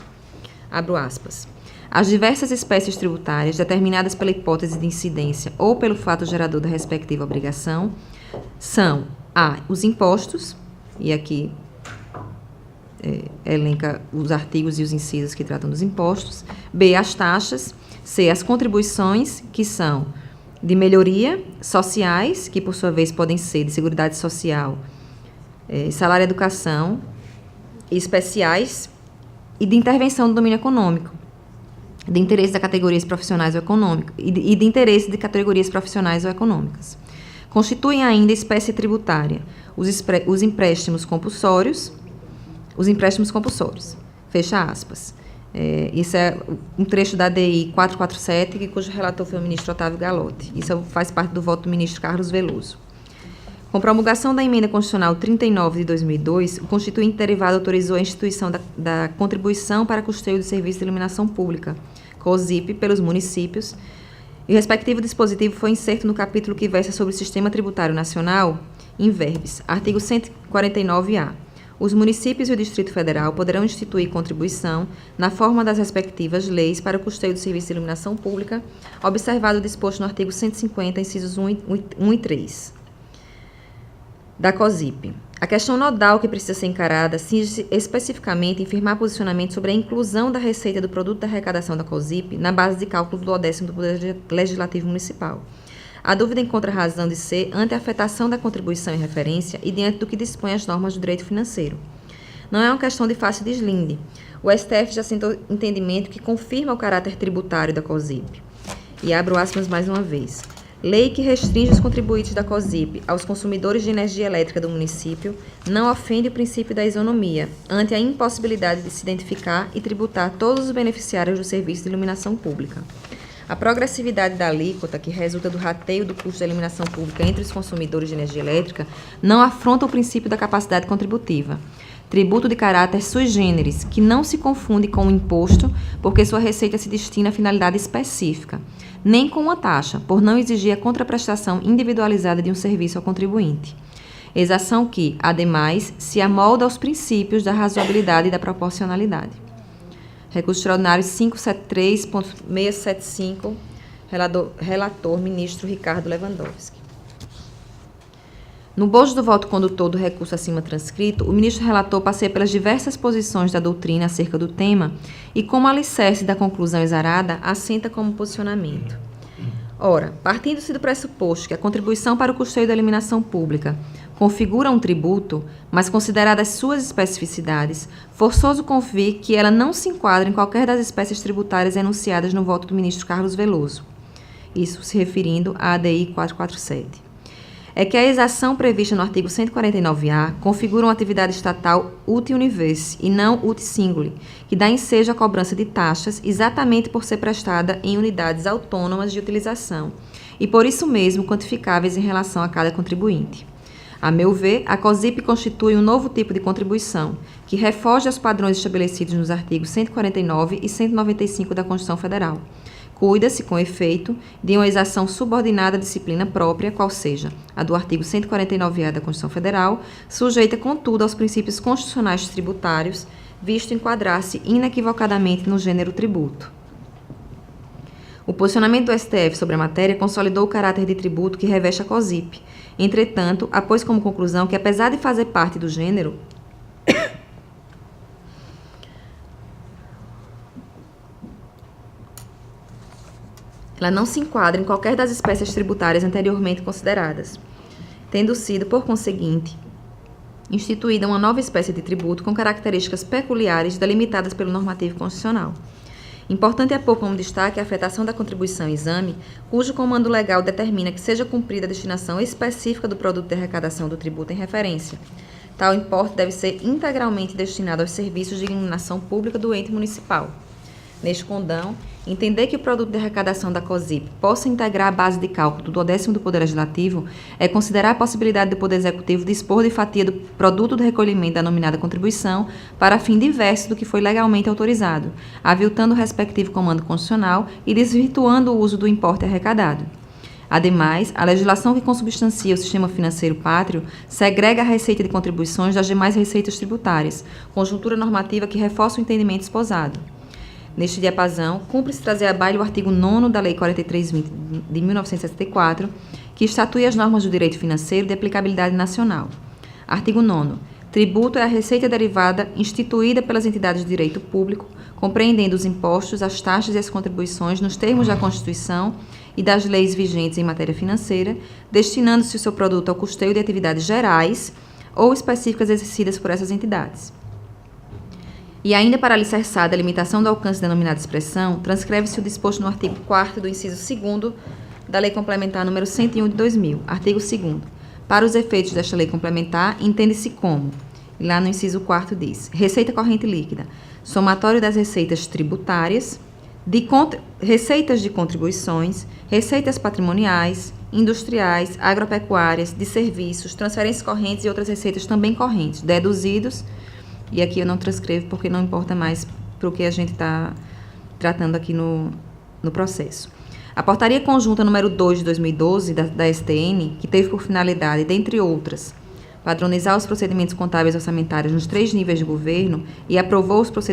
Abro aspas. As diversas espécies tributárias, determinadas pela hipótese de incidência ou pelo fato gerador da respectiva obrigação, são a. Os impostos, e aqui elenca os artigos e os incisos que tratam dos impostos. B. As taxas. C. As contribuições, que são de melhoria, sociais, que por sua vez podem ser de seguridade social, salário e educação, especiais, e de intervenção do domínio econômico, de interesse de categorias profissionais ou econômicas, e de interesse de categorias profissionais ou econômicas. Constituem ainda espécie tributária os empréstimos compulsórios, fecha aspas. Isso é um trecho da DI 447, cujo relator foi o ministro Otávio Galotti. Isso faz parte do voto do ministro Carlos Veloso. Com promulgação da Emenda Constitucional 39 de 2002, o Constituinte derivado autorizou a instituição da contribuição para custeio do serviço de iluminação pública, COSIP, pelos municípios, e o respectivo dispositivo foi inserto no capítulo que versa sobre o Sistema Tributário Nacional In verbis. Artigo 149-A. Os municípios e o Distrito Federal poderão instituir contribuição na forma das respectivas leis para o custeio do serviço de iluminação pública, observado o disposto no artigo 150, incisos 1 e 3 da COSIP. A questão nodal que precisa ser encarada cinge especificamente em firmar posicionamento sobre a inclusão da receita do produto da arrecadação da COSIP na base de cálculo do 10º do Poder Legislativo Municipal. A dúvida encontra razão de ser ante a afetação da contribuição em referência e diante do que dispõe as normas do direito financeiro. Não é uma questão de fácil deslinde. O STF já assentou entendimento que confirma o caráter tributário da COSIP. E abro aspas mais uma vez. Lei que restringe os contribuintes da COSIP aos consumidores de energia elétrica do município não ofende o princípio da isonomia, ante a impossibilidade de se identificar e tributar todos os beneficiários do serviço de iluminação pública. A progressividade da alíquota, que resulta do rateio do custo da iluminação pública entre os consumidores de energia elétrica, não afronta o princípio da capacidade contributiva. Tributo de caráter sui generis, que não se confunde com o imposto, porque sua receita se destina a finalidade específica, nem com uma taxa, por não exigir a contraprestação individualizada de um serviço ao contribuinte. Exação que, ademais, se amolda aos princípios da razoabilidade e da proporcionalidade. Recurso extraordinário 573.675, relator ministro Ricardo Lewandowski. No bojo do voto condutor do recurso acima transcrito, o ministro relator passeia pelas diversas posições da doutrina acerca do tema e, como alicerce da conclusão exarada, assenta como posicionamento. Ora, partindo-se do pressuposto que a contribuição para o custeio da iluminação pública configura um tributo, mas consideradas suas especificidades, forçoso convir que ela não se enquadra em qualquer das espécies tributárias enunciadas no voto do ministro Carlos Veloso. Isso se referindo à ADI 447. É que a exação prevista no artigo 149-A configura uma atividade estatal uti universi e não uti singuli, que dá ensejo à cobrança de taxas exatamente por ser prestada em unidades autônomas de utilização e por isso mesmo quantificáveis em relação a cada contribuinte. A meu ver, a COSIP constitui um novo tipo de contribuição, que refoge aos padrões estabelecidos nos artigos 149 e 195 da Constituição Federal. Cuida-se, com efeito, de uma exação subordinada à disciplina própria, qual seja a do artigo 149-A da Constituição Federal, sujeita, contudo, aos princípios constitucionais tributários, visto enquadrar-se inequivocadamente no gênero tributo. O posicionamento do STF sobre a matéria consolidou o caráter de tributo que reveste a COSIP. Entretanto, após como conclusão que, apesar de fazer parte do gênero, ela não se enquadra em qualquer das espécies tributárias anteriormente consideradas, tendo sido, por conseguinte, instituída uma nova espécie de tributo com características peculiares delimitadas pelo normativo constitucional. Importante é pôr como destaque a afetação da contribuição exame, cujo comando legal determina que seja cumprida a destinação específica do produto de arrecadação do tributo em referência. Tal importe deve ser integralmente destinado aos serviços de iluminação pública do ente municipal. Neste condão, entender que o produto de arrecadação da COSIP possa integrar a base de cálculo do 10º do Poder Legislativo é considerar a possibilidade do Poder Executivo dispor de fatia do produto do recolhimento da nominada contribuição para fim diverso do que foi legalmente autorizado, aviltando o respectivo comando constitucional e desvirtuando o uso do importe arrecadado. Ademais, a legislação que consubstancia o sistema financeiro pátrio segrega a receita de contribuições das demais receitas tributárias, conjuntura normativa que reforça o entendimento esposado. Neste diapasão, cumpre-se trazer à baila o artigo 9º da Lei 4320 de 1974, que estatui as normas do direito financeiro de aplicabilidade nacional. Artigo 9º. Tributo é a receita derivada instituída pelas entidades de direito público, compreendendo os impostos, as taxas e as contribuições nos termos da Constituição e das leis vigentes em matéria financeira, destinando-se o seu produto ao custeio de atividades gerais ou específicas exercidas por essas entidades. E ainda para alicerçar a limitação do alcance da denominada expressão, transcreve-se o disposto no artigo 4º do inciso 2º da Lei Complementar número 101 de 2000, artigo 2º. Para os efeitos desta lei complementar, entende-se como, lá no inciso 4º diz, receita corrente líquida, somatório das receitas tributárias, receitas de contribuições, receitas patrimoniais, industriais, agropecuárias, de serviços, transferências correntes e outras receitas também correntes, deduzidos. E aqui eu não transcrevo porque não importa mais para o que a gente está tratando aqui no processo. A portaria conjunta número 2 de 2012 da STN, que teve por finalidade, dentre outras, padronizar os procedimentos contábeis orçamentários nos 3 níveis de governo e aprovou os procedimentos